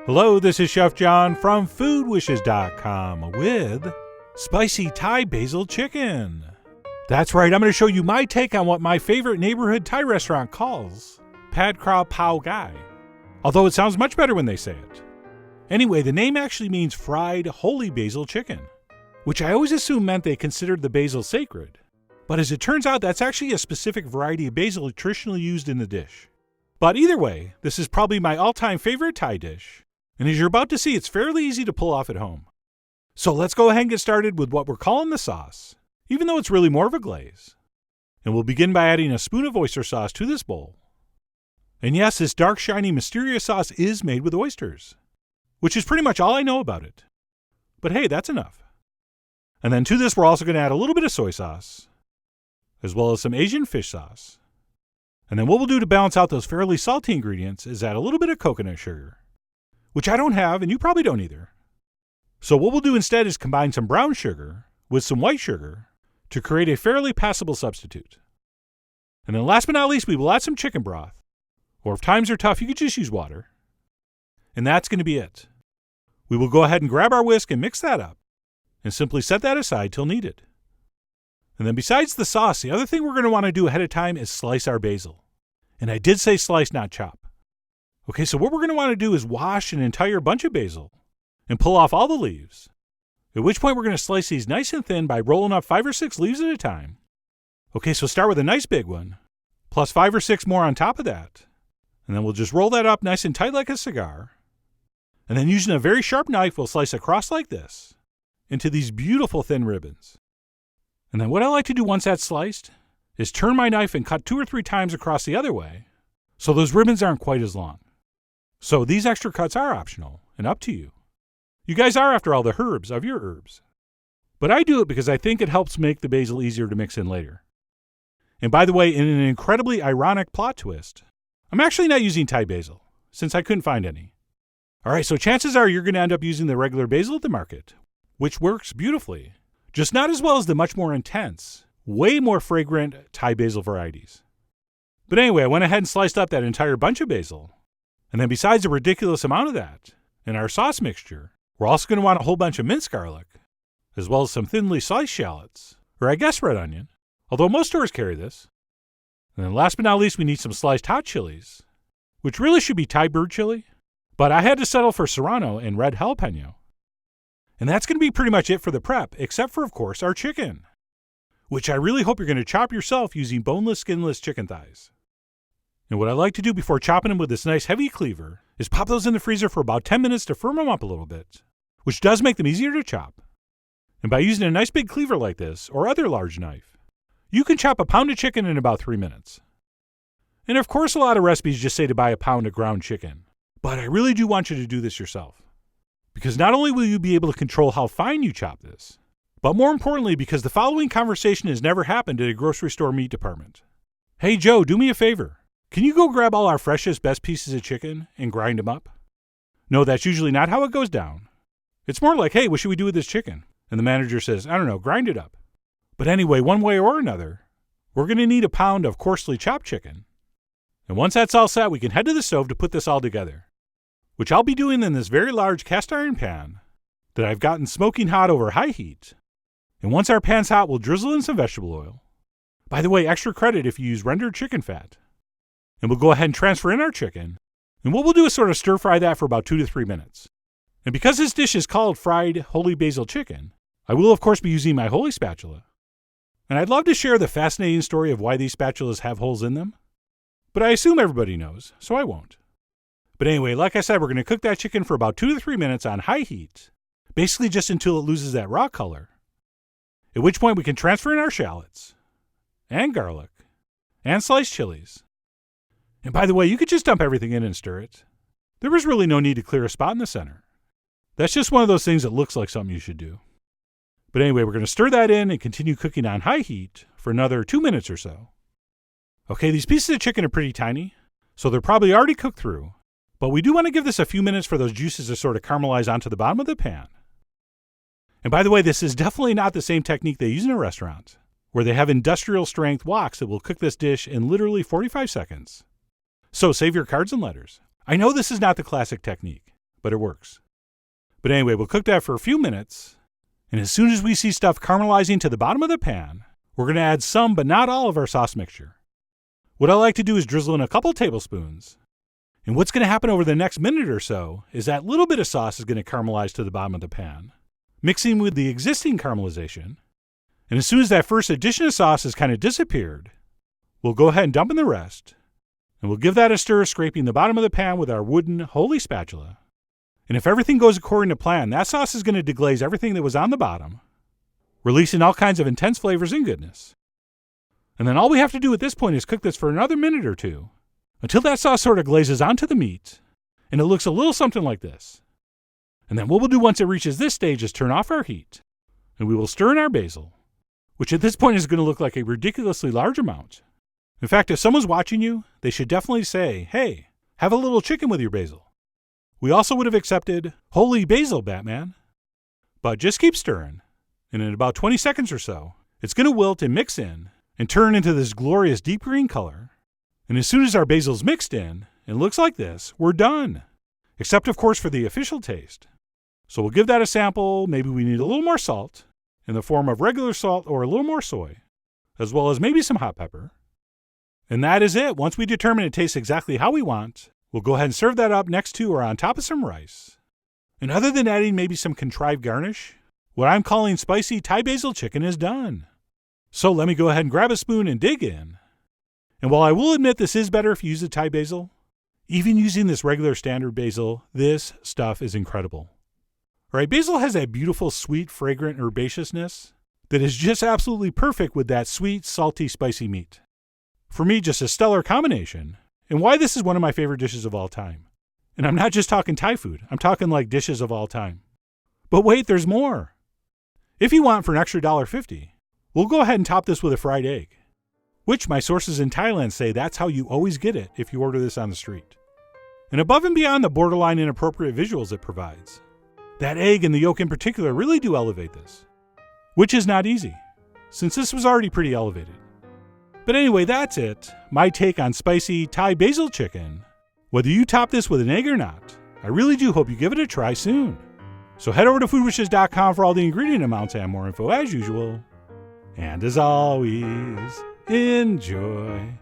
Hello, this is Chef John from foodwishes.com with spicy Thai basil chicken. That's right, I'm going to show you my take on what my favorite neighborhood Thai restaurant calls Pad Krao Pao Gai, although it sounds much better when they say it. Anyway, the name actually means fried holy basil chicken, which I always assumed meant they considered the basil sacred. But as it turns out, that's actually a specific variety of basil traditionally used in the dish. But either way, this is probably my all-time favorite Thai dish, and as you're about to see, it's fairly easy to pull off at home. So let's go ahead and get started with what we're calling the sauce, even though it's really more of a glaze. And we'll begin by adding a spoon of oyster sauce to this bowl. And yes, this dark, shiny, mysterious sauce is made with oysters, which is pretty much all I know about it. But hey, that's enough. And then to this, we're also going to add a little bit of soy sauce, as well as some Asian fish sauce. And then what we'll do to balance out those fairly salty ingredients is add a little bit of coconut sugar, which I don't have, and you probably don't either. So what we'll do instead is combine some brown sugar with some white sugar to create a fairly passable substitute. And then last but not least, we will add some chicken broth. Or if times are tough, you could just use water. And that's going to be it. We will go ahead and grab our whisk and mix that up, and simply set that aside till needed. And then besides the sauce, the other thing we're going to want to do ahead of time is slice our basil. And I did say slice, not chop. Okay, so what we're going to want to do is wash an entire bunch of basil and pull off all the leaves, at which point we're going to slice these nice and thin by rolling up 5 or 6 leaves at a time. Okay, so start with a nice big one, plus 5 or 6 more on top of that, and then we'll just roll that up nice and tight like a cigar, and then using a very sharp knife, we'll slice across like this into these beautiful thin ribbons. And then what I like to do once that's sliced is turn my knife and cut 2 or 3 times across the other way, so those ribbons aren't quite as long. So these extra cuts are optional and up to you. You guys are, after all, the herbs of your herbs. But I do it because I think it helps make the basil easier to mix in later. And by the way, in an incredibly ironic plot twist, I'm actually not using Thai basil, since I couldn't find any. Alright, so chances are you're going to end up using the regular basil at the market, which works beautifully, just not as well as the much more intense, way more fragrant Thai basil varieties. But anyway, I went ahead and sliced up that entire bunch of basil. And then besides a ridiculous amount of that, in our sauce mixture, we're also going to want a whole bunch of minced garlic, as well as some thinly sliced shallots, or I guess red onion, although most stores carry this. And then last but not least, we need some sliced hot chilies, which really should be Thai bird chili, but I had to settle for serrano and red jalapeno. And that's going to be pretty much it for the prep, except for, of course, our chicken, which I really hope you're going to chop yourself using boneless, skinless chicken thighs. And what I like to do before chopping them with this nice heavy cleaver is pop those in the freezer for about 10 minutes to firm them up a little bit, which does make them easier to chop. And by using a nice big cleaver like this, or other large knife, you can chop a pound of chicken in about 3 minutes. And of course, a lot of recipes just say to buy a pound of ground chicken, but I really do want you to do this yourself. Because not only will you be able to control how fine you chop this, but more importantly, because the following conversation has never happened at a grocery store meat department. Hey Joe, do me a favor. Can you go grab all our freshest, best pieces of chicken and grind them up? No, that's usually not how it goes down. It's more like, hey, what should we do with this chicken? And the manager says, I don't know, grind it up. But anyway, one way or another, we're going to need a pound of coarsely chopped chicken. And once that's all set, we can head to the stove to put this all together, which I'll be doing in this very large cast iron pan that I've gotten smoking hot over high heat. And once our pan's hot, we'll drizzle in some vegetable oil. By the way, extra credit if you use rendered chicken fat. And we'll go ahead and transfer in our chicken, and what we'll do is sort of stir fry that for about 2 to 3 minutes. And because this dish is called fried holy basil chicken, I will of course be using my holy spatula. And I'd love to share the fascinating story of why these spatulas have holes in them, but I assume everybody knows, so I won't. But anyway, like I said, we're going to cook that chicken for about 2 to 3 minutes on high heat, basically just until it loses that raw color, at which point we can transfer in our shallots, and garlic, and sliced chilies. And by the way, you could just dump everything in and stir it. There was really no need to clear a spot in the center. That's just one of those things that looks like something you should do. But anyway, we're going to stir that in and continue cooking on high heat for another 2 minutes or so. Okay, these pieces of chicken are pretty tiny, so they're probably already cooked through, but we do want to give this a few minutes for those juices to sort of caramelize onto the bottom of the pan. And by the way, this is definitely not the same technique they use in a restaurant, where they have industrial strength woks that will cook this dish in literally 45 seconds. So save your cards and letters. I know this is not the classic technique, but it works. But anyway, we'll cook that for a few minutes, and as soon as we see stuff caramelizing to the bottom of the pan, we're going to add some but not all of our sauce mixture. What I like to do is drizzle in a couple tablespoons, and what's going to happen over the next minute or so is that little bit of sauce is going to caramelize to the bottom of the pan, mixing with the existing caramelization, and as soon as that first addition of sauce has kind of disappeared, we'll go ahead and dump in the rest, and we'll give that a stir, scraping the bottom of the pan with our wooden Holy spatula. And if everything goes according to plan, that sauce is going to deglaze everything that was on the bottom, releasing all kinds of intense flavors and goodness. And then all we have to do at this point is cook this for another minute or two, until that sauce sort of glazes onto the meat, and it looks a little something like this. And then what we'll do once it reaches this stage is turn off our heat, and we will stir in our basil, which at this point is going to look like a ridiculously large amount. In fact, if someone's watching you, they should definitely say, "Hey, have a little chicken with your basil." We also would have accepted, "Holy basil, Batman." But just keep stirring, and in about 20 seconds or so, it's going to wilt and mix in and turn into this glorious deep green color. And as soon as our basil's mixed in and looks like this, we're done. Except, of course, for the official taste. So we'll give that a sample. Maybe we need a little more salt in the form of regular salt or a little more soy, as well as maybe some hot pepper. And that is it. Once we determine it tastes exactly how we want, we'll go ahead and serve that up next to or on top of some rice. And other than adding maybe some contrived garnish, what I'm calling spicy Thai basil chicken is done. So let me go ahead and grab a spoon and dig in. And while I will admit this is better if you use the Thai basil, even using this regular standard basil, this stuff is incredible. All right, basil has that beautiful, sweet, fragrant herbaceousness that is just absolutely perfect with that sweet, salty, spicy meat. For me, just a stellar combination, and why this is one of my favorite dishes of all time. And I'm not just talking Thai food, I'm talking like dishes of all time. But wait, there's more. If you want, for an extra $1.50, we'll go ahead and top this with a fried egg, which my sources in Thailand say that's how you always get it if you order this on the street. And above and beyond the borderline inappropriate visuals it provides, that egg and the yolk in particular really do elevate this, which is not easy, since this was already pretty elevated. But anyway, that's it. My take on spicy Thai basil chicken. Whether you top this with an egg or not, I really do hope you give it a try soon. So head over to foodwishes.com for all the ingredient amounts and more info as usual. And as always, enjoy.